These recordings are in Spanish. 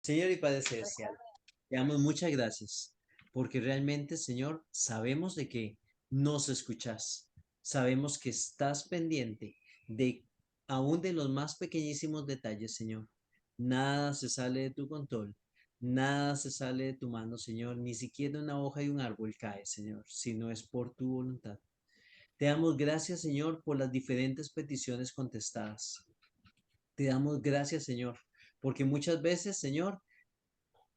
Señor y Padre Celestial, te damos muchas gracias, porque realmente, Señor, sabemos de que nos escuchas, sabemos que estás pendiente de aún de los más pequeñísimos detalles, Señor. Nada se sale de tu control, nada se sale de tu mano, Señor, ni siquiera una hoja de un árbol cae, Señor, si no es por tu voluntad. Te damos gracias, Señor, por las diferentes peticiones contestadas. Te damos gracias, Señor, porque muchas veces, Señor,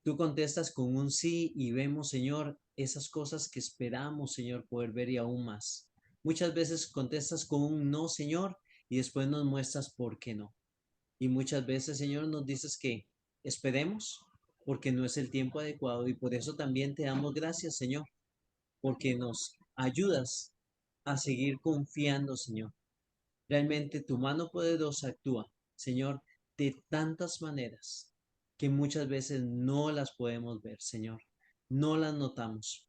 tú contestas con un sí y vemos, Señor, esas cosas que esperamos, Señor, poder ver y aún más. Muchas veces contestas con un no, Señor, y después nos muestras por qué no. Y muchas veces, Señor, nos dices que esperemos porque no es el tiempo adecuado y por eso también te damos gracias, Señor, porque nos ayudas a seguir confiando, Señor. Realmente tu mano poderosa actúa, Señor, de tantas maneras que muchas veces no las podemos ver, Señor. No las notamos.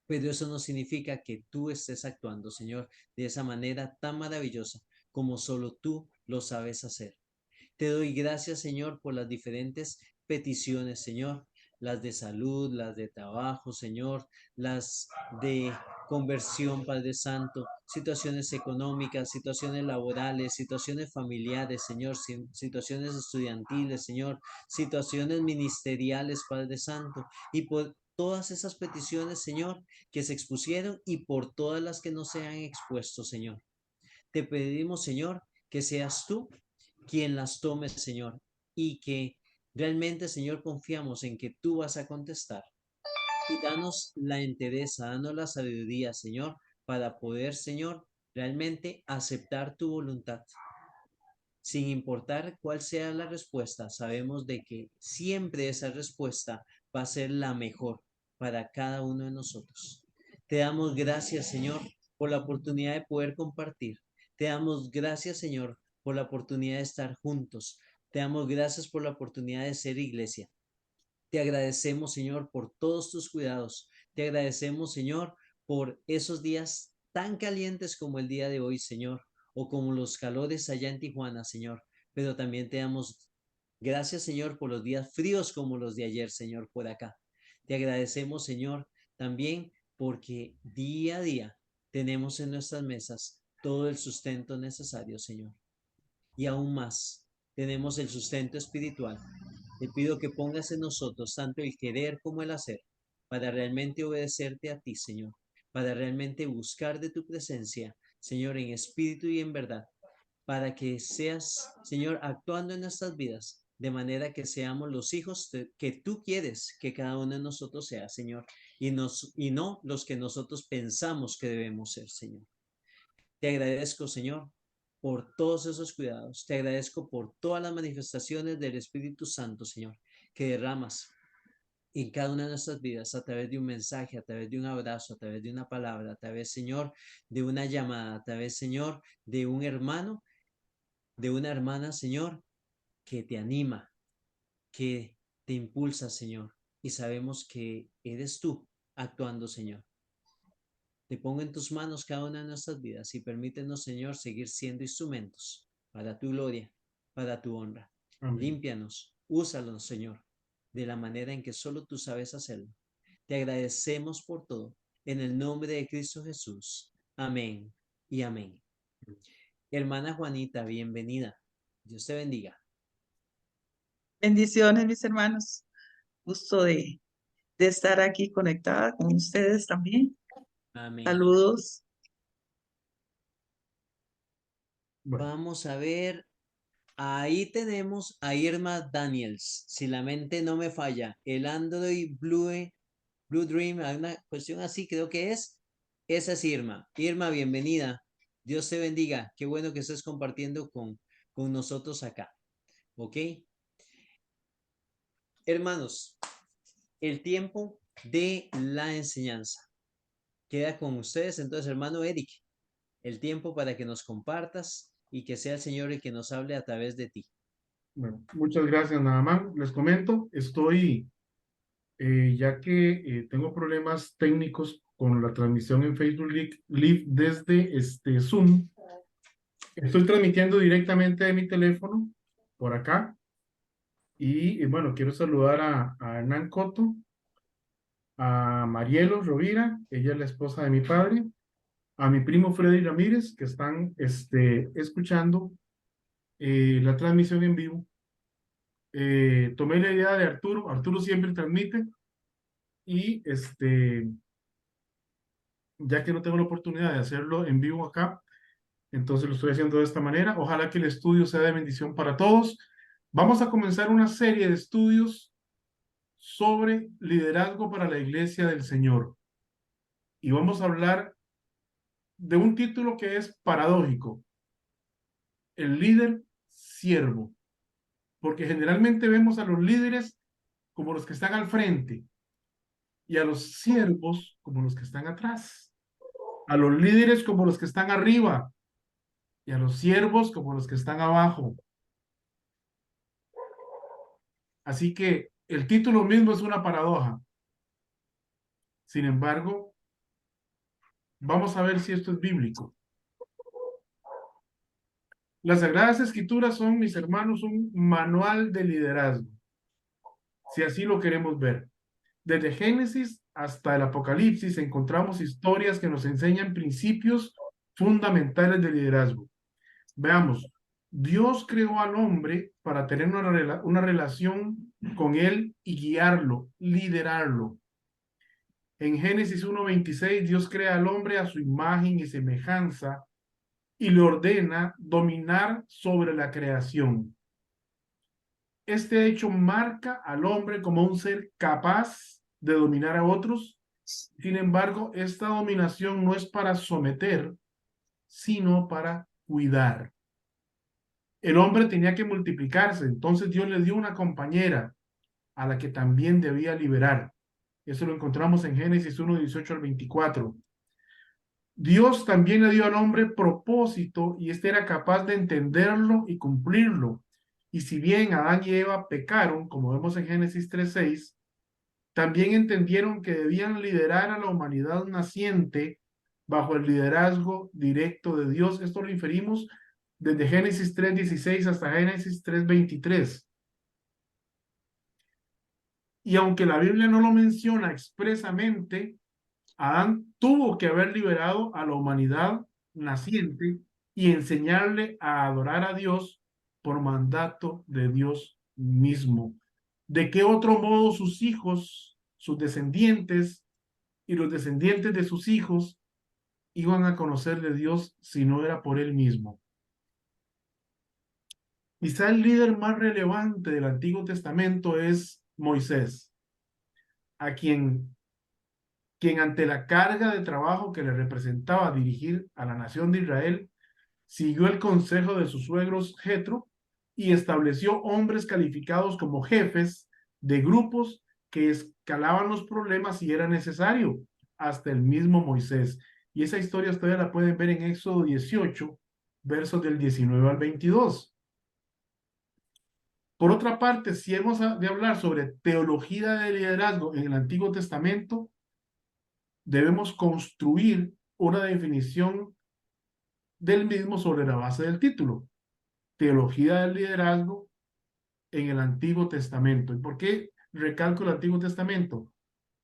Pero eso no significa que tú estés actuando, Señor, de esa manera tan maravillosa como solo tú lo sabes hacer. Te doy gracias, Señor, por las diferentes peticiones, Señor, las de salud, las de trabajo, Señor, las de conversión, Padre Santo, situaciones económicas, situaciones laborales, situaciones familiares, Señor, situaciones estudiantiles, Señor, situaciones ministeriales, Padre Santo, y por todas esas peticiones, Señor, que se expusieron y por todas las que no se han expuesto, Señor. Te pedimos, Señor, que seas tú quien las tome, Señor, y que realmente, Señor, confiamos en que tú vas a contestar. Y danos la entereza, danos la sabiduría, Señor, para poder, Señor, realmente aceptar tu voluntad. Sin importar cuál sea la respuesta, sabemos de que siempre esa respuesta va a ser la mejor para cada uno de nosotros. Te damos gracias, Señor, por la oportunidad de poder compartir. Te damos gracias, Señor, por la oportunidad de estar juntos. Te damos gracias por la oportunidad de ser iglesia. Te agradecemos, Señor, por todos tus cuidados. Te agradecemos, Señor, por esos días tan calientes como el día de hoy, Señor, o como los calores allá en Tijuana, Señor. Pero también te damos gracias, Señor, por los días fríos como los de ayer, Señor, por acá. Te agradecemos, Señor, también porque día a día tenemos en nuestras mesas todo el sustento necesario, Señor. Y aún más, tenemos el sustento espiritual. Te pido que pongas en nosotros tanto el querer como el hacer, para realmente obedecerte a ti, Señor, para realmente buscar de tu presencia, Señor, en espíritu y en verdad, para que seas, Señor, actuando en nuestras vidas, de manera que seamos los hijos que tú quieres que cada uno de nosotros sea, Señor, y no los que nosotros pensamos que debemos ser, Señor. Te agradezco, Señor, por todos esos cuidados. Te agradezco por todas las manifestaciones del Espíritu Santo, Señor, que derramas en cada una de nuestras vidas a través de un mensaje, a través de un abrazo, a través de una palabra, a través, Señor, de una llamada, a través, Señor, de un hermano, de una hermana, Señor, que te anima, que te impulsa, Señor. Y sabemos que eres tú actuando, Señor. Te pongo en tus manos cada una de nuestras vidas y permítenos, Señor, seguir siendo instrumentos para tu gloria, para tu honra. Amén. Límpianos, úsalos, Señor, de la manera en que solo tú sabes hacerlo. Te agradecemos por todo. En el nombre de Cristo Jesús. Amén y amén. Hermana Juanita, bienvenida. Dios te bendiga. Bendiciones, mis hermanos. Gusto de estar aquí conectada con ustedes también. Amén. Saludos. Bueno, Vamos a ver. Ahí tenemos a Irma Daniels, si la mente no me falla, el Android Blue Dream, hay una cuestión así, creo que es. Esa es Irma. Irma, bienvenida. Dios te bendiga. Qué bueno que estés compartiendo con nosotros acá. ¿Ok? Hermanos, el tiempo de la enseñanza queda con ustedes. Entonces, hermano Eric, el tiempo para que nos compartas y que sea el Señor el que nos hable a través de ti. bueno, muchas gracias, nada más. Les comento, ya que tengo problemas técnicos con la transmisión en Facebook Live desde este Zoom. Estoy transmitiendo directamente de mi teléfono por acá Y bueno, quiero saludar a Hernán Coto, a Marielo Rovira, ella es la esposa de mi padre, a mi primo Freddy Ramírez, que están escuchando la transmisión en vivo. Tomé la idea de Arturo. Arturo siempre transmite y ya que no tengo la oportunidad de hacerlo en vivo acá, entonces lo estoy haciendo de esta manera. Ojalá que el estudio sea de bendición para todos. Vamos a comenzar una serie de estudios sobre liderazgo para la Iglesia del Señor. Y vamos a hablar de un título que es paradójico: el líder siervo. Porque generalmente vemos a los líderes como los que están al frente y a los siervos como los que están atrás. A los líderes como los que están arriba y a los siervos como los que están abajo. Así que el título mismo es una paradoja. Sin embargo, vamos a ver si esto es bíblico. Las Sagradas Escrituras son, mis hermanos, un manual de liderazgo, si así lo queremos ver. Desde Génesis hasta el Apocalipsis encontramos historias que nos enseñan principios fundamentales de liderazgo. Veamos, Dios creó al hombre para tener una relación con él y guiarlo, liderarlo. En Génesis 1:26, Dios crea al hombre a su imagen y semejanza y le ordena dominar sobre la creación. Este hecho marca al hombre como un ser capaz de dominar a otros. Sin embargo, esta dominación no es para someter, sino para cuidar. El hombre tenía que multiplicarse, entonces Dios le dio una compañera a la que también debía liberar. Eso lo encontramos en Génesis 1:18 al 24. Dios también le dio al hombre propósito y éste era capaz de entenderlo y cumplirlo. Y si bien Adán y Eva pecaron, como vemos en Génesis 3:6, también entendieron que debían liderar a la humanidad naciente bajo el liderazgo directo de Dios. Esto lo inferimos desde Génesis 3:16 hasta Génesis 3:23. Y aunque la Biblia no lo menciona expresamente, Adán tuvo que haber liberado a la humanidad naciente y enseñarle a adorar a Dios por mandato de Dios mismo. ¿De qué otro modo sus hijos, sus descendientes y los descendientes de sus hijos iban a conocer de Dios si no era por él mismo? Quizá el líder más relevante del Antiguo Testamento es Moisés, a quien ante la carga de trabajo que le representaba dirigir a la nación de Israel, siguió el consejo de sus suegros Jetro y estableció hombres calificados como jefes de grupos que escalaban los problemas si era necesario, hasta el mismo Moisés. Y esa historia ustedes la pueden ver en Éxodo 18, versos del 19 al 22. Por otra parte, si hemos de hablar sobre teología de liderazgo en el Antiguo Testamento, debemos construir una definición del mismo sobre la base del título: teología del liderazgo en el Antiguo Testamento. ¿Y por qué recalco el Antiguo Testamento?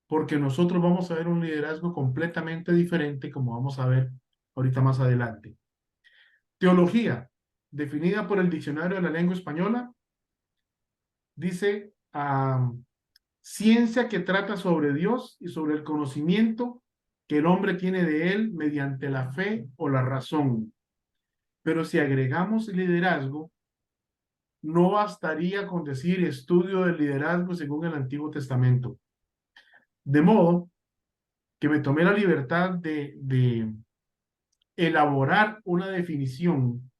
Porque nosotros vamos a ver un liderazgo completamente diferente, como vamos a ver ahorita más adelante. Teología, definida por el Diccionario de la Lengua Española, dice ciencia que trata sobre Dios y sobre el conocimiento que el hombre tiene de él mediante la fe o la razón. Pero si agregamos liderazgo, no bastaría con decir estudio del liderazgo según el Antiguo Testamento. De modo que me tomé la libertad de elaborar una definición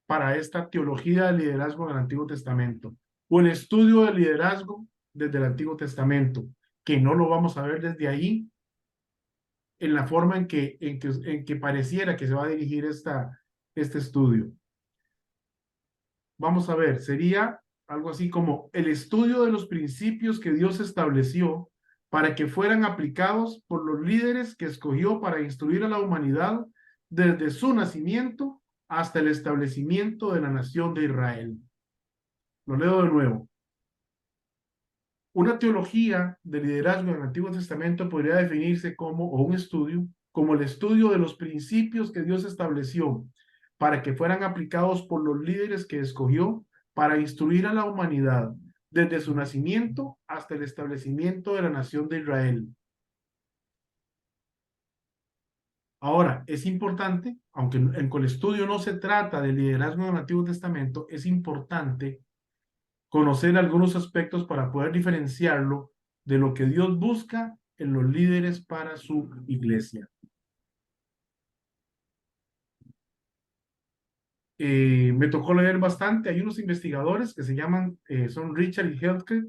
para esta teología del liderazgo en el Antiguo Testamento, o el estudio del liderazgo desde el Antiguo Testamento, que no lo vamos a ver desde ahí en la forma en que pareciera que se va a dirigir este estudio. Vamos a ver, sería algo así como el estudio de los principios que Dios estableció para que fueran aplicados por los líderes que escogió para instruir a la humanidad desde su nacimiento hasta el establecimiento de la nación de Israel. Lo leo de nuevo. Una teología de liderazgo en el Antiguo Testamento podría definirse como, o un estudio, como el estudio de los principios que Dios estableció para que fueran aplicados por los líderes que escogió para instruir a la humanidad desde su nacimiento hasta el establecimiento de la nación de Israel. Ahora, es importante, aunque con el estudio no se trata de liderazgo en el Antiguo Testamento, es importante conocer algunos aspectos para poder diferenciarlo de lo que Dios busca en los líderes para su iglesia. Me tocó leer bastante. Hay unos investigadores que se llaman, son Richard y Helke.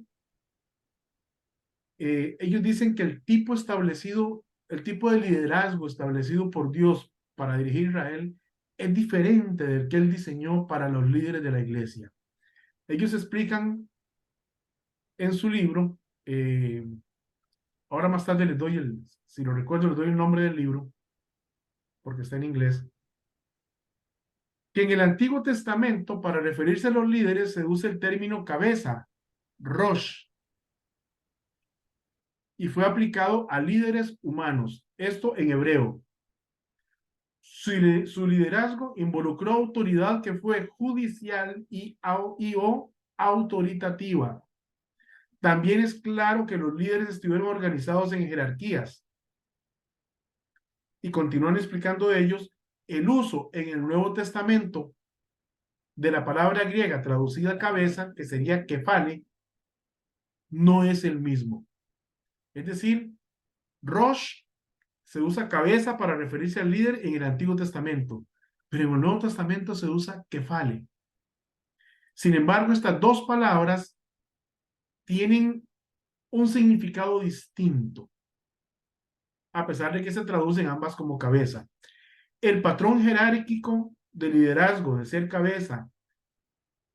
Ellos dicen que el tipo establecido, el tipo de liderazgo establecido por Dios para dirigir Israel es diferente del que él diseñó para los líderes de la iglesia. Ellos explican en su libro, ahora más tarde les doy si lo recuerdo, les doy el nombre del libro, porque está en inglés, que en el Antiguo Testamento, para referirse a los líderes, se usa el término cabeza, Rosh, y fue aplicado a líderes humanos, esto en hebreo. Su liderazgo involucró autoridad que fue judicial o autoritativa. También es claro que los líderes estuvieron organizados en jerarquías. Y continúan explicando ellos el uso en el Nuevo Testamento de la palabra griega traducida cabeza, que sería kefale, no es el mismo. Es decir, Rosh se usa cabeza para referirse al líder en el Antiguo Testamento, pero en el Nuevo Testamento se usa kefale. Sin embargo, estas dos palabras tienen un significado distinto, a pesar de que se traducen ambas como cabeza. El patrón jerárquico de liderazgo, de ser cabeza,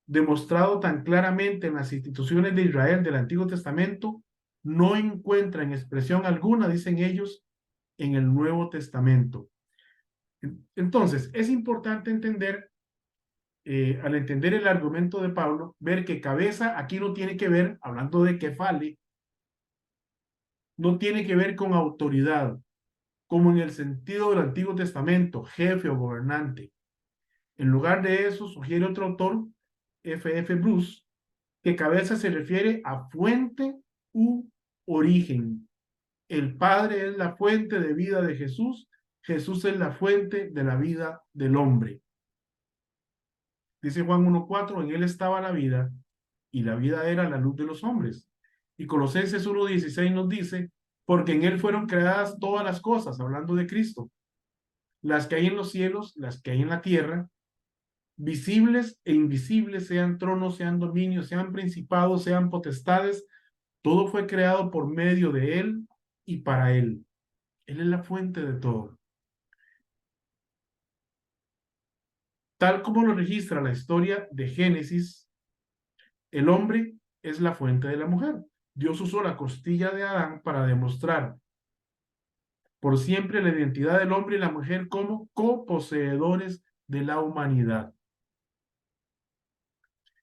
demostrado tan claramente en las instituciones de Israel del Antiguo Testamento, no encuentra en expresión alguna, dicen ellos, en el Nuevo Testamento. Entonces, es importante entender, al entender el argumento de Pablo, ver que cabeza aquí no tiene que ver, hablando de kefale, no tiene que ver con autoridad, como en el sentido del Antiguo Testamento, jefe o gobernante. En lugar de eso, sugiere otro autor, F.F. Bruce, que cabeza se refiere a fuente u origen. El Padre es la fuente de vida de Jesús, Jesús es la fuente de la vida del hombre. Dice Juan 1.4, en él estaba la vida, y la vida era la luz de los hombres. Y Colosenses 1.16 nos dice, porque en él fueron creadas todas las cosas, hablando de Cristo, las que hay en los cielos, las que hay en la tierra, visibles e invisibles, sean tronos, sean dominios, sean principados, sean potestades, todo fue creado por medio de él y para él. Él es la fuente de todo. Tal como lo registra la historia de Génesis, el hombre es la fuente de la mujer. Dios usó la costilla de Adán para demostrar por siempre la identidad del hombre y la mujer como coposeedores de la humanidad.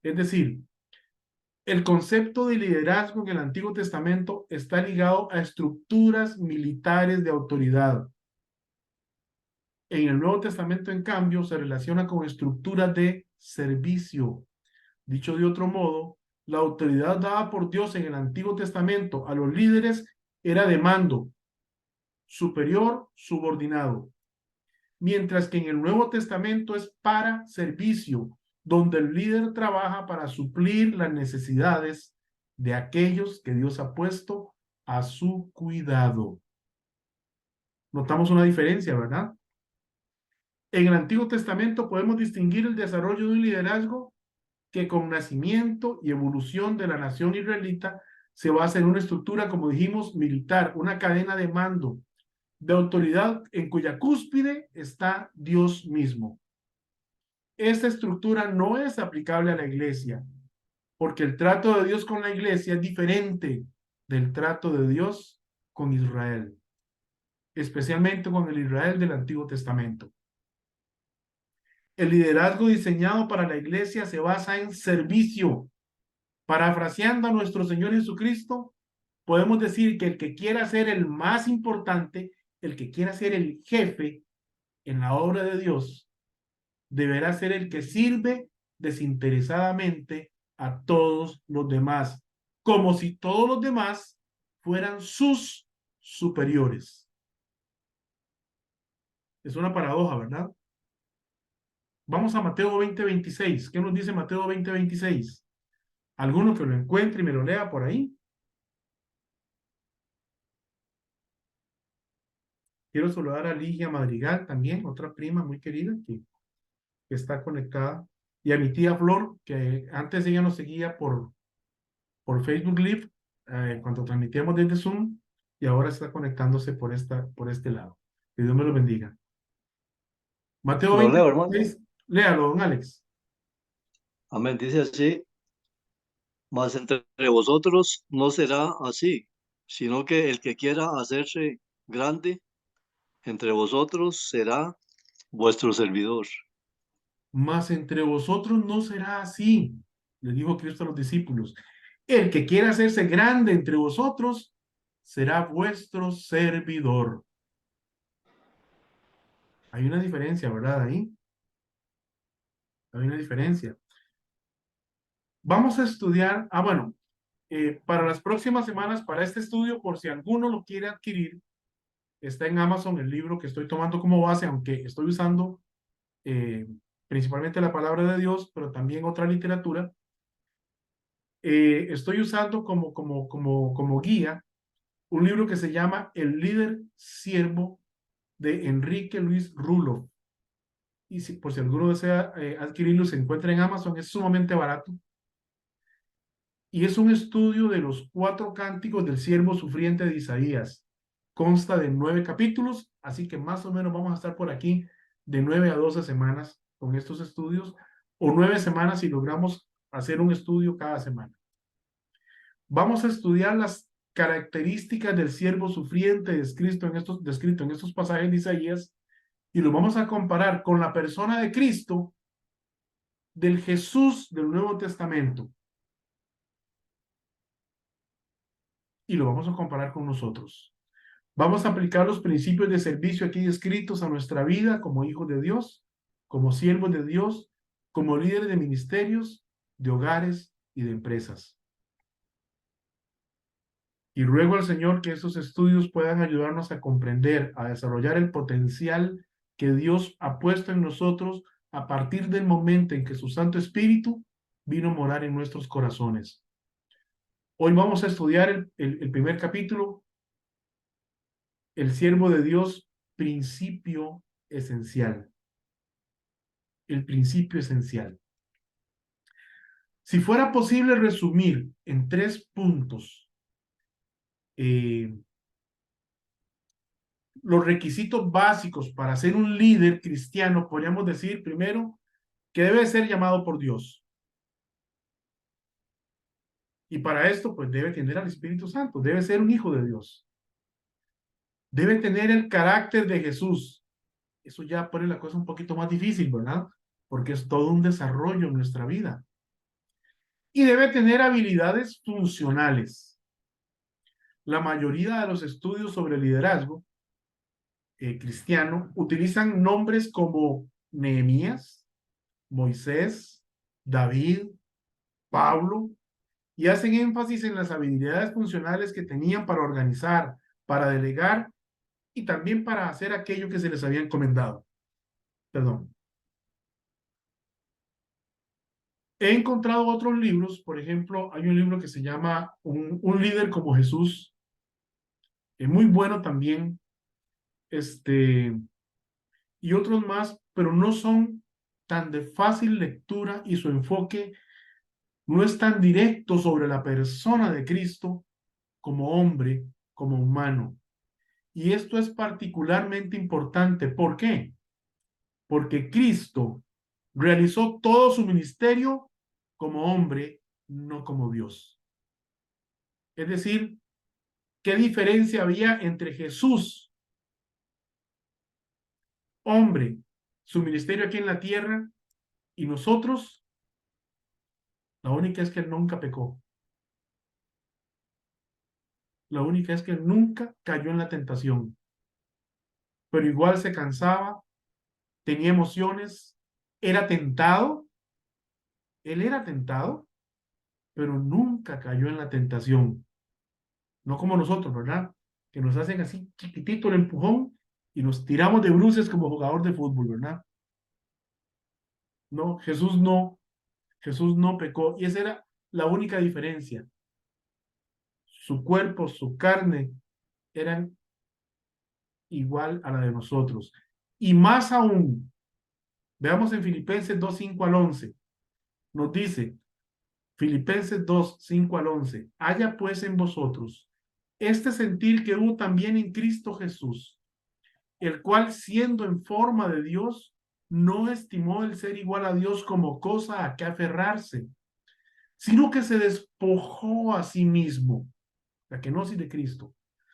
Es decir, el concepto de liderazgo en el Antiguo Testamento está ligado a estructuras militares de autoridad. En el Nuevo Testamento, en cambio, se relaciona con estructuras de servicio. Dicho de otro modo, la autoridad dada por Dios en el Antiguo Testamento a los líderes era de mando, superior, subordinado. Mientras que en el Nuevo Testamento es para servicio, donde el líder trabaja para suplir las necesidades de aquellos que Dios ha puesto a su cuidado. Notamos una diferencia, ¿verdad? En el Antiguo Testamento podemos distinguir el desarrollo de un liderazgo que con nacimiento y evolución de la nación israelita se basa en una estructura, como dijimos, militar, una cadena de mando, de autoridad en cuya cúspide está Dios mismo. Esta estructura no es aplicable a la iglesia, porque el trato de Dios con la iglesia es diferente del trato de Dios con Israel, especialmente con el Israel del Antiguo Testamento. El liderazgo diseñado para la iglesia se basa en servicio, Parafraseando a nuestro Señor Jesucristo, podemos decir que el que quiera ser el más importante, el que quiera ser el jefe en la obra de Dios, deberá ser el que sirve desinteresadamente a todos los demás, como si todos los demás fueran sus superiores. Es una paradoja, ¿verdad? Vamos a Mateo 20:26. ¿Qué nos dice Mateo 20:26? ¿Alguno que lo encuentre y me lo lea por ahí? Quiero saludar a Ligia Madrigal también, otra prima muy querida que está conectada. Y a mi tía Flor, que antes ella nos seguía por Facebook Live, cuando transmitíamos desde Zoom, y ahora está conectándose por este lado. Que Dios me lo bendiga. Mateo Lo leo, hermano. 20:26. Léalo, don Alex. Amén. Dice así, mas entre vosotros no será así, sino que el que quiera hacerse grande entre vosotros será vuestro servidor. Mas entre vosotros no será así, le dijo Cristo a los discípulos. El que quiera hacerse grande entre vosotros será vuestro servidor. Hay una diferencia, ¿verdad? Ahí hay una diferencia. Vamos a estudiar, bueno, para las próximas semanas, para este estudio, por si alguno lo quiere adquirir, está en Amazon el libro que estoy tomando como base, aunque estoy usando principalmente la palabra de Dios, pero también otra literatura. Estoy usando como guía un libro que se llama El líder siervo de Enrique Luis Rulo. Y si, por si alguno desea adquirirlo, se encuentra en Amazon, es sumamente barato. Y es un estudio de los 4 cánticos del siervo sufriente de Isaías. Consta de 9 capítulos, así que más o menos vamos a estar por aquí de 9 a 12 semanas con estos estudios, o 9 semanas si logramos hacer un estudio cada semana. Vamos a estudiar las características del siervo sufriente descrito en estos pasajes de Isaías, y lo vamos a comparar con la persona de Cristo, del Jesús del Nuevo Testamento. Y lo vamos a comparar con nosotros. Vamos a aplicar los principios de servicio aquí descritos a nuestra vida como hijos de Dios, como siervos de Dios, como líderes de ministerios, de hogares y de empresas. Y ruego al Señor que estos estudios puedan ayudarnos a comprender, a desarrollar el potencial que Dios ha puesto en nosotros a partir del momento en que su Santo Espíritu vino a morar en nuestros corazones. Hoy vamos a estudiar el primer capítulo, el siervo de Dios, principio esencial. El principio esencial. Si fuera posible resumir en 3 puntos los requisitos básicos para ser un líder cristiano, podríamos decir primero que debe ser llamado por Dios. Y para esto, pues debe tener al Espíritu Santo, debe ser un hijo de Dios. Debe tener el carácter de Jesús. Eso ya pone la cosa un poquito más difícil, ¿verdad? Porque es todo un desarrollo en nuestra vida. Y debe tener habilidades funcionales. La mayoría de los estudios sobre liderazgo cristiano utilizan nombres como Nehemías, Moisés, David, Pablo, y hacen énfasis en las habilidades funcionales que tenían para organizar, para delegar y también para hacer aquello que se les había encomendado. Perdón. He encontrado otros libros, por ejemplo, hay un libro que se llama Un líder como Jesús, muy bueno también, y otros más, pero no son tan de fácil lectura y su enfoque no es tan directo sobre la persona de Cristo como hombre, como humano. Y esto es particularmente importante. ¿Por qué? Porque Cristo realizó todo su ministerio como hombre, no como Dios. Es decir, ¿qué diferencia había entre Jesús, hombre, su ministerio aquí en la tierra, y nosotros La única es que él nunca pecó. La única es que él nunca cayó en la tentación. Pero igual se cansaba, tenía emociones, era tentado. Él era tentado, pero nunca cayó en la tentación. No como nosotros, ¿verdad? Que nos hacen así chiquitito el empujón y nos tiramos de bruces como jugador de fútbol, ¿verdad? No, Jesús no pecó. Y esa era la única diferencia. Su cuerpo, su carne eran igual a la de nosotros. Y más aún, veamos en Filipenses 2 5 al 11, nos dice, Filipenses 2 5 al 11, haya pues en vosotros este sentir que hubo también en Cristo Jesús, el cual siendo en forma de Dios, no estimó el ser igual a Dios como cosa a que aferrarse, sino que se despojó a sí mismo, la kenosis de Cristo,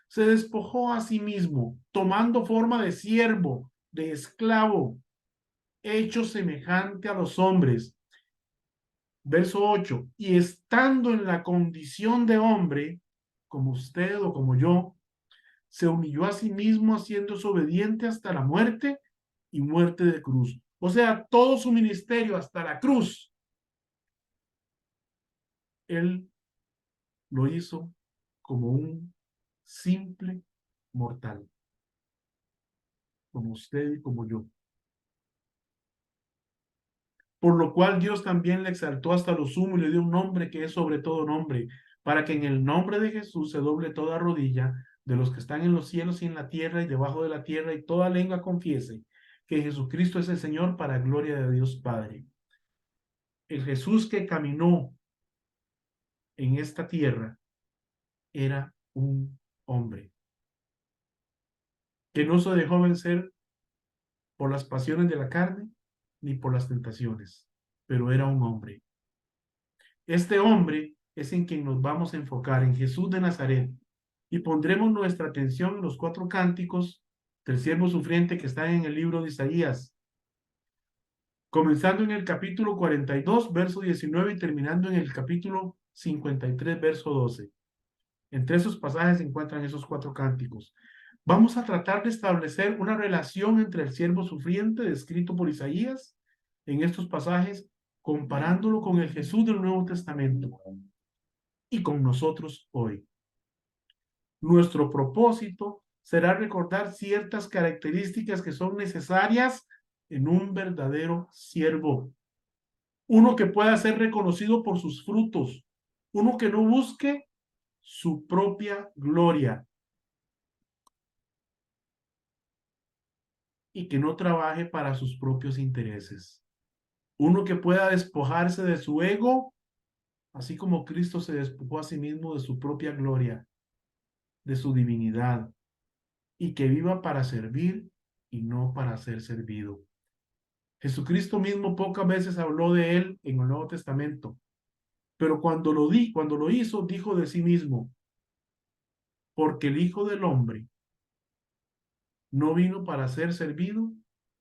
se despojó a sí mismo, tomando forma de siervo, de esclavo, hecho semejante a los hombres. Verso 8, y estando en la condición de hombre, como usted o como yo, se humilló a sí mismo haciéndose obediente hasta la muerte y muerte de cruz. O sea, todo su ministerio hasta la cruz, él lo hizo como un simple mortal, como usted y como yo. Por lo cual Dios también le exaltó hasta lo sumo y le dio un nombre que es sobre todo nombre, para que en el nombre de Jesús se doble toda rodilla de los que están en los cielos y en la tierra y debajo de la tierra, y toda lengua confiese que Jesucristo es el Señor, para gloria de Dios Padre. El Jesús que caminó en esta tierra era un hombre que no se dejó vencer por las pasiones de la carne ni por las tentaciones, pero era un hombre. Este hombre es en quien nos vamos a enfocar, en Jesús de Nazaret, y pondremos nuestra atención en los 4 cánticos del siervo sufriente que están en el libro de Isaías, comenzando en el capítulo 42, verso 19, y terminando en el capítulo 53, verso 12. Entre esos pasajes se encuentran esos 4 cánticos. Vamos a tratar de establecer una relación entre el siervo sufriente descrito por Isaías en estos pasajes, comparándolo con el Jesús del Nuevo Testamento y con nosotros hoy. Nuestro propósito será recordar ciertas características que son necesarias en un verdadero siervo. Uno que pueda ser reconocido por sus frutos, uno que no busque su propia gloria y que no trabaje para sus propios intereses. Uno que pueda despojarse de su ego, así como Cristo se despojó a sí mismo de su propia gloria, de su divinidad, y que viva para servir y no para ser servido. Jesucristo mismo pocas veces habló de él en el Nuevo Testamento, pero cuando lo hizo, dijo de sí mismo, porque el Hijo del Hombre no vino para ser servido,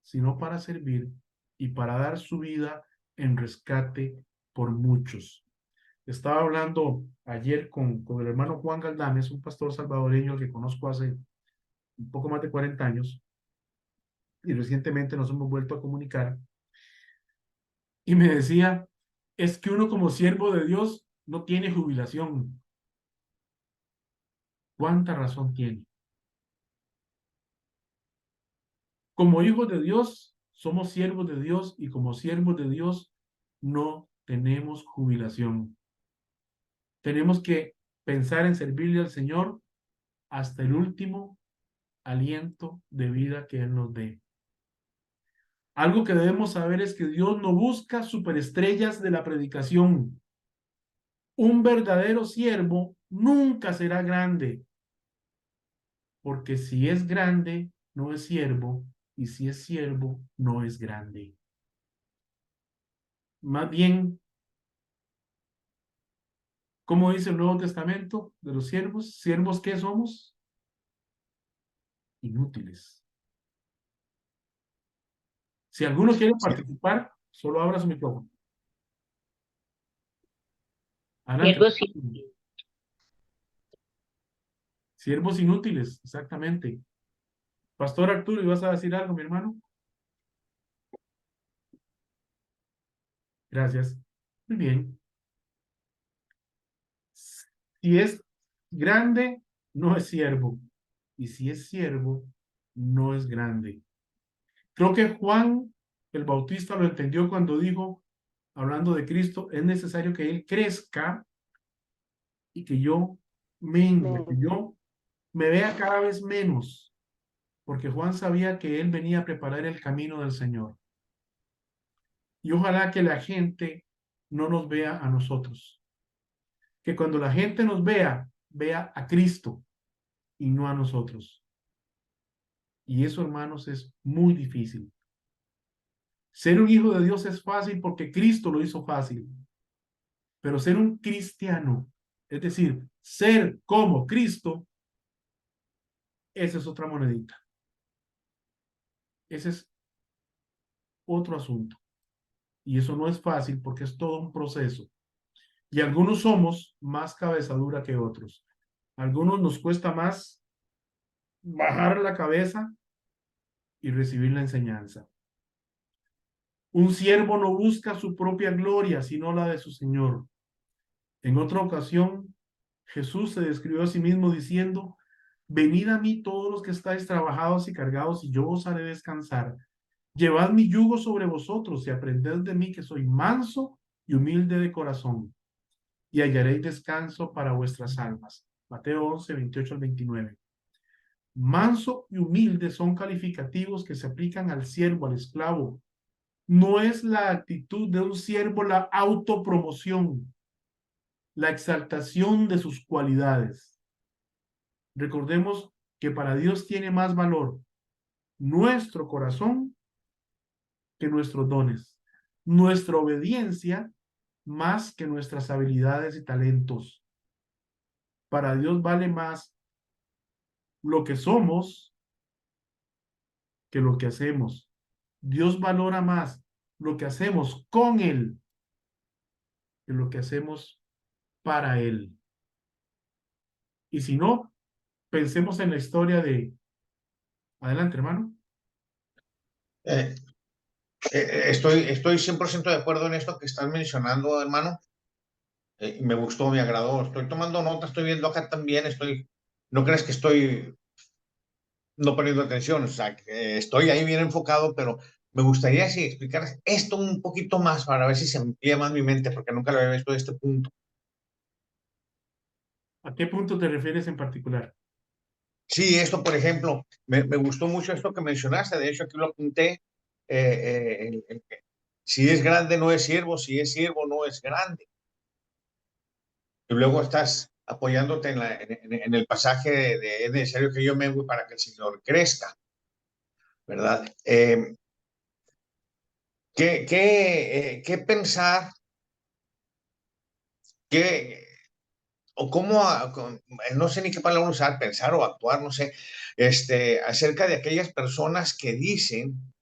sino para servir y para dar su vida en rescate por muchos. Estaba hablando ayer con el hermano Juan Galdames, un pastor salvadoreño que conozco hace un poco más de 40 años, y recientemente nos hemos vuelto a comunicar, y me decía, es que uno como siervo de Dios no tiene jubilación. ¿Cuánta razón tiene? Como hijos de Dios, somos siervos de Dios, y como siervos de Dios no tenemos jubilación. Tenemos que pensar en servirle al Señor hasta el último aliento de vida que Él nos dé. Algo que debemos saber es que Dios no busca superestrellas de la predicación. Un verdadero siervo nunca será grande, porque si es grande, no es siervo, y si es siervo, no es grande. Más bien, ¿cómo dice el Nuevo Testamento de los siervos? ¿Siervos qué somos? Inútiles. Si alguno quiere Sí, participar, solo abra su micrófono. Adelante. Siervos inútiles. Siervos inútiles, exactamente. Pastor Arturo, ¿ibas a decir algo, mi hermano? Gracias. Muy bien. Si es grande, no es siervo. Y si es siervo, no es grande. Creo que Juan el Bautista lo entendió cuando dijo, hablando de Cristo, es necesario que Él crezca y que yo mengue, que yo me vea cada vez menos, porque Juan sabía que Él venía a preparar el camino del Señor. Y ojalá que la gente no nos vea a nosotros. Que cuando la gente nos vea, vea a Cristo y no a nosotros. Y eso, hermanos, es muy difícil. Ser un hijo de Dios es fácil porque Cristo lo hizo fácil. Pero ser un cristiano, es decir, ser como Cristo, esa es otra monedita. Ese es otro asunto. Y eso no es fácil porque es todo un proceso. Y algunos somos más cabeza dura que otros. Algunos nos cuesta más bajar la cabeza y recibir la enseñanza. Un siervo no busca su propia gloria, sino la de su Señor. En otra ocasión, Jesús se describió a sí mismo diciendo, venid a mí todos los que estáis trabajados y cargados, y yo os haré descansar. Llevad mi yugo sobre vosotros y aprended de mí que soy manso y humilde de corazón, y hallaréis descanso para vuestras almas. Mateo 11, 28 al 29. Manso y humilde son calificativos que se aplican al siervo, al esclavo. No es la actitud de un siervo la autopromoción, la exaltación de sus cualidades. Recordemos que para Dios tiene más valor nuestro corazón que nuestros dones, nuestra obediencia más que nuestras habilidades y talentos. Para Dios vale más lo que somos que lo que hacemos. Dios valora más lo que hacemos con Él que lo que hacemos para Él. Y si no, pensemos en la historia de... Adelante, hermano. Eh, estoy 100% de acuerdo en esto que estás mencionando, hermano. Me gustó, me agradó. Estoy tomando nota, estoy viendo acá también. No crees que estoy no poniendo atención, o sea, que estoy ahí bien enfocado, pero me gustaría si explicaras esto un poquito más para ver si se amplía más mi mente, porque nunca lo había visto de este punto. ¿A qué punto te refieres en particular? Sí, esto, por ejemplo, me gustó mucho esto que mencionaste, de hecho aquí lo apunté, si es grande no es siervo, si es siervo no es grande. Y luego estás apoyándote en el pasaje de es necesario que yo mengue para que el Señor crezca, ¿verdad? ¿Qué pensar? ¿Qué, o cómo, no sé ni qué palabra usar, pensar o actuar, no sé, acerca de aquellas personas que dicen,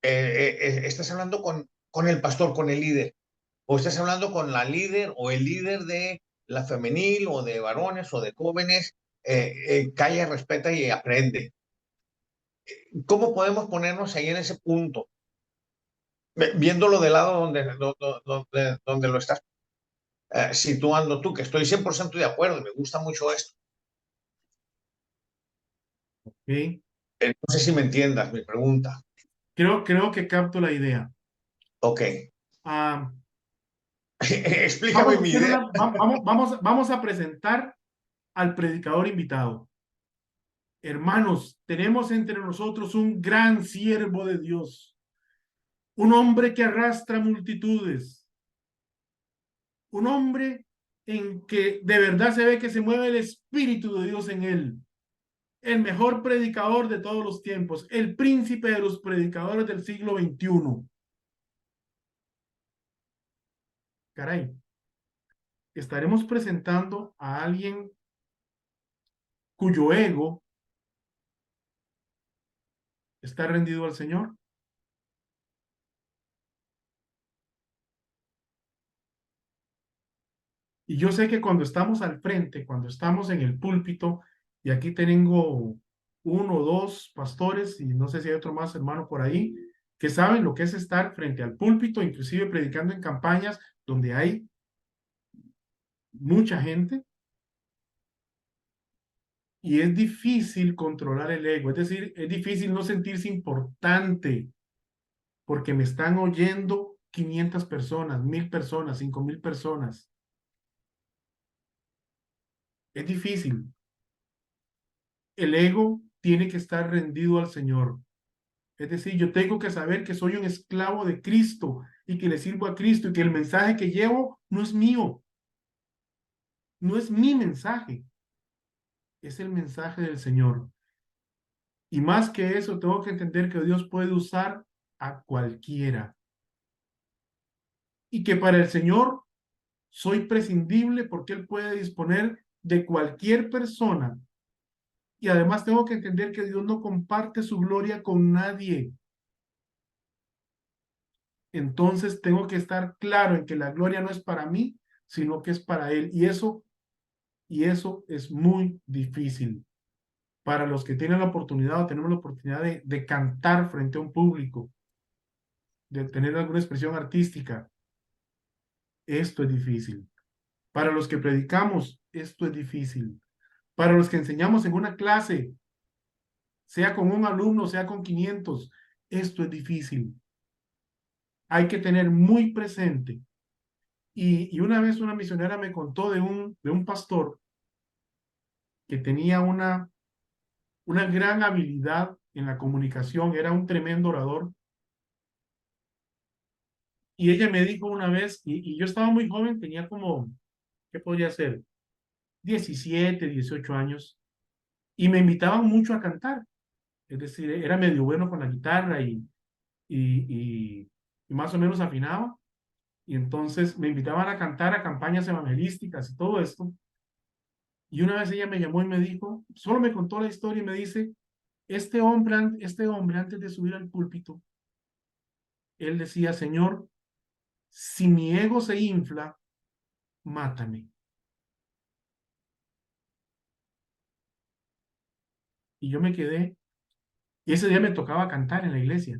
estás hablando con el pastor, con el líder, o estás hablando con la líder o el líder de la femenil o de varones o de jóvenes, calla, respeta y aprende. ¿Cómo podemos ponernos ahí en ese punto? Viéndolo del lado donde lo estás situando tú, que estoy 100% de acuerdo, me gusta mucho esto. ¿Okay? No sé si me entiendas mi pregunta. Creo que capto la idea. Ok. Ah, Explícame mi idea. vamos a presentar al predicador invitado. Hermanos, tenemos entre nosotros un gran siervo de Dios, un hombre que arrastra multitudes, un hombre en que de verdad se ve que se mueve el Espíritu de Dios en él, el mejor predicador de todos los tiempos, el príncipe de los predicadores del siglo XXI. Caray, estaremos presentando a alguien cuyo ego está rendido al Señor. Y yo sé que cuando estamos al frente, cuando estamos en el púlpito, y aquí tengo uno o dos pastores, y no sé si hay otro más hermano por ahí, que saben lo que es estar frente al púlpito, inclusive predicando en campañas donde hay mucha gente, y es difícil controlar el ego, es decir, es difícil no sentirse importante porque me están oyendo 500 personas, 1000 personas, 5000 personas. Es difícil. El ego tiene que estar rendido al Señor. Es decir, yo tengo que saber que soy un esclavo de Cristo y que le sirvo a Cristo y que el mensaje que llevo no es mío, no es mi mensaje, es el mensaje del Señor. Y más que eso, tengo que entender que Dios puede usar a cualquiera y que para el Señor soy prescindible porque Él puede disponer de cualquier persona. Y además tengo que entender que Dios no comparte su gloria con nadie. Entonces tengo que estar claro en que la gloria no es para mí, sino que es para Él. Y eso es muy difícil para los que tienen la oportunidad o tenemos la oportunidad de cantar frente a un público, de tener alguna expresión artística. Esto es difícil. Para los que predicamos, esto es difícil. Para los que enseñamos en una clase, sea con un alumno, sea con 500, esto es difícil. Hay que tener muy presente. Y una vez una misionera me contó de un pastor que tenía una gran habilidad en la comunicación, era un tremendo orador. Y ella me dijo una vez, y yo estaba muy joven, tenía como, ¿qué podría ser? 17, 18 años, y me invitaban mucho a cantar. Es decir, era medio bueno con la guitarra y más o menos afinaba. Y entonces me invitaban a cantar a campañas evangelísticas y todo esto. Y una vez ella me llamó y me dijo, solo me contó la historia y me dice, este hombre antes de subir al púlpito, él decía, Señor, si mi ego se infla, mátame. Y yo me quedé, y ese día me tocaba cantar en la iglesia.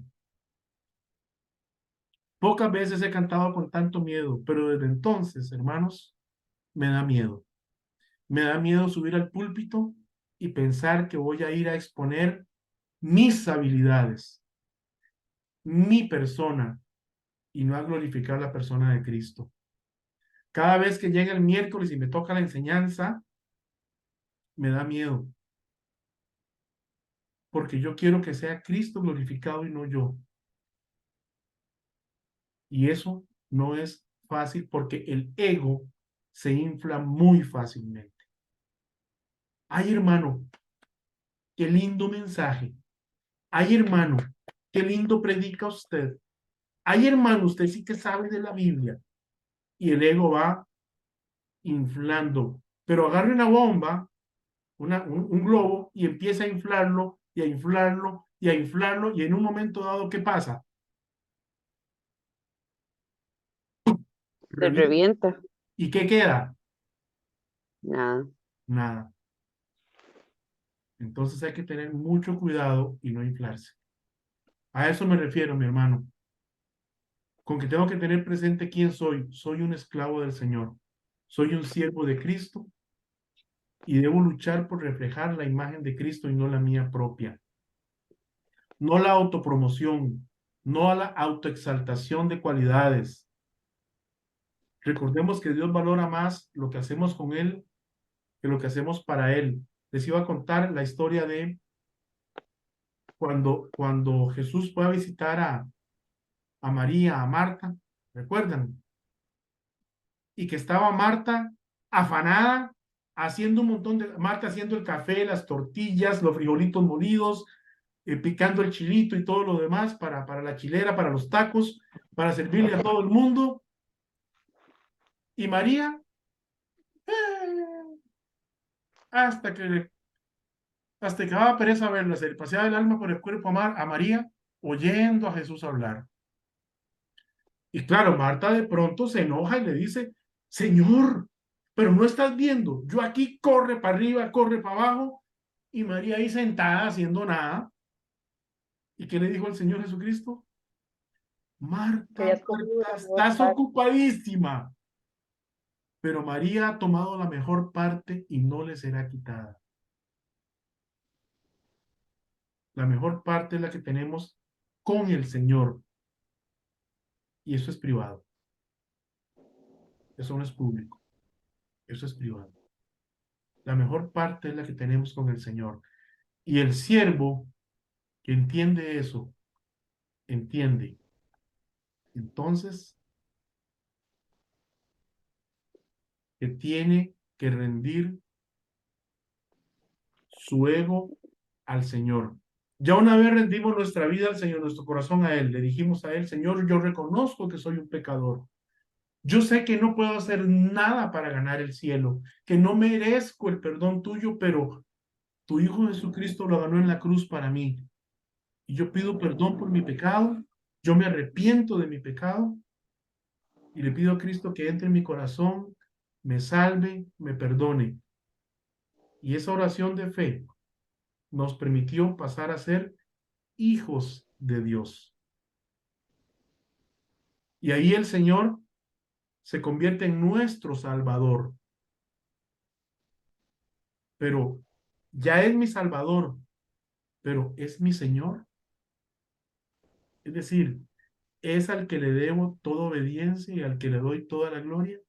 Pocas veces he cantado con tanto miedo, pero desde entonces, hermanos, me da miedo. Me da miedo subir al púlpito y pensar que voy a ir a exponer mis habilidades, mi persona, y no a glorificar la persona de Cristo. Cada vez que llega el miércoles y me toca la enseñanza, me da miedo, porque yo quiero que sea Cristo glorificado y no yo. Y eso no es fácil porque el ego se infla muy fácilmente. Ay, hermano, qué lindo mensaje. Ay, hermano, qué lindo predica usted. Ay, hermano, usted sí que sabe de la Biblia. Y el ego va inflando. Pero agarre una bomba, un globo, y empieza a inflarlo, y a inflarlo, y a inflarlo, y en un momento dado, ¿qué pasa? Se Revienta. revienta. ¿Y qué queda? Nada. Nada. Entonces hay que tener mucho cuidado y no inflarse. A eso me refiero, mi hermano. Con que tengo que tener presente quién soy. Soy un esclavo del Señor. Soy un siervo de Cristo y debo luchar por reflejar la imagen de Cristo y no la mía propia. No la autopromoción, no a la autoexaltación de cualidades. Recordemos que Dios valora más lo que hacemos con Él que lo que hacemos para Él. Les iba a contar la historia de cuando Jesús fue a visitar a María, a Marta, ¿recuerdan? Y que estaba Marta afanada, haciendo un montón Marta haciendo el café, las tortillas, los frijolitos molidos, picando el chilito y todo lo demás para la chilera, para los tacos, para servirle a todo el mundo. Y María, hasta que daba pereza verla, se le paseaba el alma por el cuerpo a María, oyendo a Jesús hablar. Y claro, Marta de pronto se enoja y le dice, Señor, pero no estás viendo. Yo aquí corre para arriba, corre para abajo, y María ahí sentada haciendo nada. ¿Y qué le dijo el Señor Jesucristo? Marta, Había comido Marta, la mejor estás parte. ocupadísima. Pero María ha tomado la mejor parte y no le será quitada. La mejor parte es la que tenemos con el Señor. Y eso es privado. Eso no es público. Eso es privado. La mejor parte es la que tenemos con el Señor. Y el siervo que entiende eso, entiende. Entonces, que tiene que rendir su ego al Señor. Ya una vez rendimos nuestra vida al Señor, nuestro corazón a Él, le dijimos a Él, Señor, yo reconozco que soy un pecador. Yo sé que no puedo hacer nada para ganar el cielo, que no merezco el perdón tuyo, pero tu Hijo Jesucristo lo ganó en la cruz para mí. Y yo pido perdón por mi pecado, yo me arrepiento de mi pecado y le pido a Cristo que entre en mi corazón, me salve, me perdone. Y esa oración de fe nos permitió pasar a ser hijos de Dios. Y ahí el Señor se convierte en nuestro Salvador. Pero ya es mi Salvador, pero es mi Señor. Es decir, es al que le debo toda obediencia y al que le doy toda la gloria.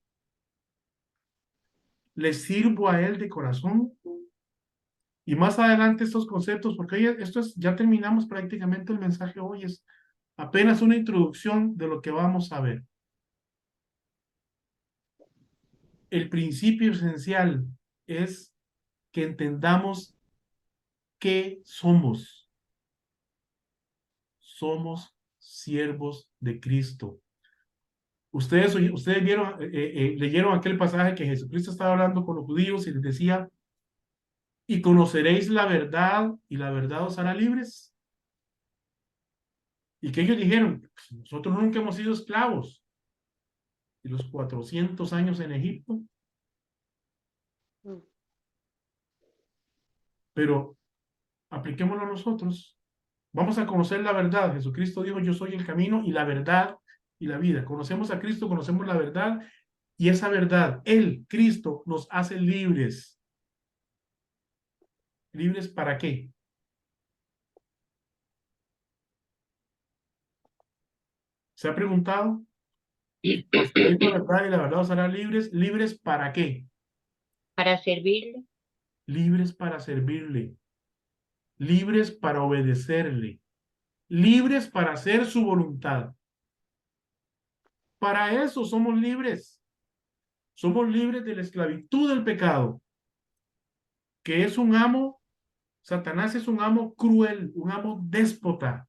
Le sirvo a Él de corazón. Y más adelante estos conceptos, porque hoy esto es, ya terminamos prácticamente el mensaje hoy, es apenas una introducción de lo que vamos a ver. El principio esencial es que entendamos qué somos. Somos siervos de Cristo. Ustedes vieron, leyeron aquel pasaje que Jesucristo estaba hablando con los judíos y les decía, y conoceréis la verdad y la verdad os hará libres. Y que ellos dijeron, pues nosotros nunca hemos sido esclavos. Y los 400 años en Egipto. Pero apliquémoslo a nosotros. Vamos a conocer la verdad. Jesucristo dijo, yo soy el camino y la verdad y la vida. Conocemos a Cristo, conocemos la verdad y esa verdad, Él, Cristo, nos hace libres. ¿Libres para qué? ¿Se ha preguntado? Conoceréis la verdad y la verdad os hará libres. ¿Libres para qué? Para servirle. Libres para servirle. Libres para obedecerle. Libres para hacer su voluntad. Para eso somos libres. Somos libres de la esclavitud del pecado, que es un amo, Satanás es un amo cruel, un amo déspota.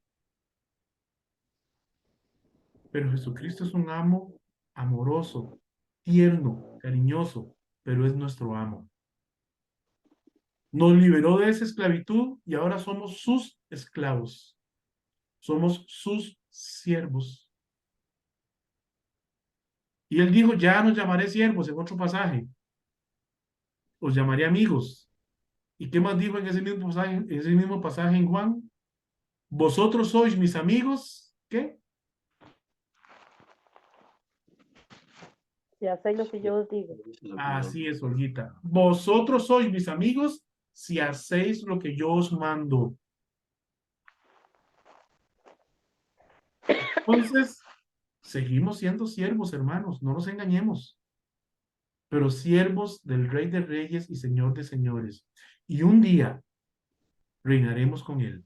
Pero Jesucristo es un amo amoroso, tierno, cariñoso, pero es nuestro amo. Nos liberó de esa esclavitud y ahora somos sus esclavos. Somos sus siervos. Y él dijo, ya nos llamaré siervos en otro pasaje. Os llamaré amigos. ¿Y qué más dijo en ese mismo pasaje en Juan? Vosotros sois mis amigos. ¿Qué? Si hacéis lo que yo os digo. Así es, Olguita. Vosotros sois mis amigos si hacéis lo que yo os mando. Entonces, seguimos siendo siervos, hermanos, no nos engañemos, pero siervos del Rey de Reyes y Señor de Señores. Y un día reinaremos con Él.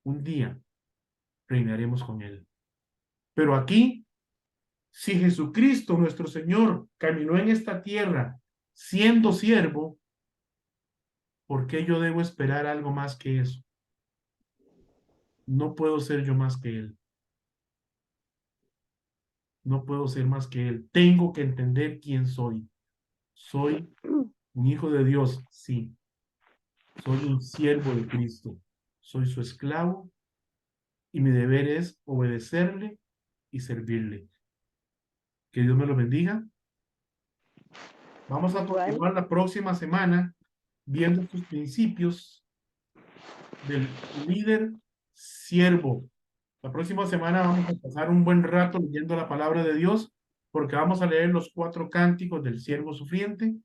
Un día reinaremos con Él. Pero aquí, si Jesucristo, nuestro Señor, caminó en esta tierra siendo siervo, ¿por qué yo debo esperar algo más que eso? No puedo ser yo más que Él. No puedo ser más que Él. Tengo que entender quién soy. Soy un hijo de Dios, sí. Soy un siervo de Cristo. Soy su esclavo y mi deber es obedecerle y servirle. Que Dios me lo bendiga. Vamos a Igual. continuar la próxima semana viendo estos principios del líder siervo. La próxima semana vamos a pasar un buen rato leyendo la palabra de Dios, porque vamos a leer los 4 cánticos del siervo sufriente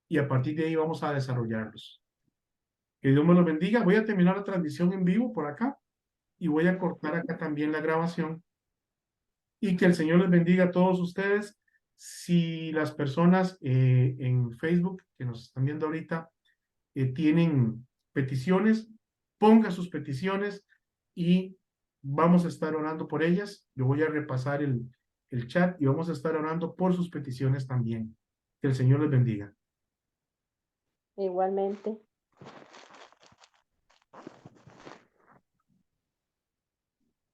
y a partir de ahí vamos a desarrollarlos. Que Dios me los bendiga. Voy a terminar la transmisión en vivo por acá y voy a cortar acá también la grabación. Y que el Señor les bendiga a todos ustedes. Si las personas en Facebook que nos están viendo ahorita tienen peticiones, ponga sus peticiones y vamos a estar orando por ellas. Yo voy a repasar el chat y vamos a estar orando por sus peticiones también. Que el Señor les bendiga. Igualmente.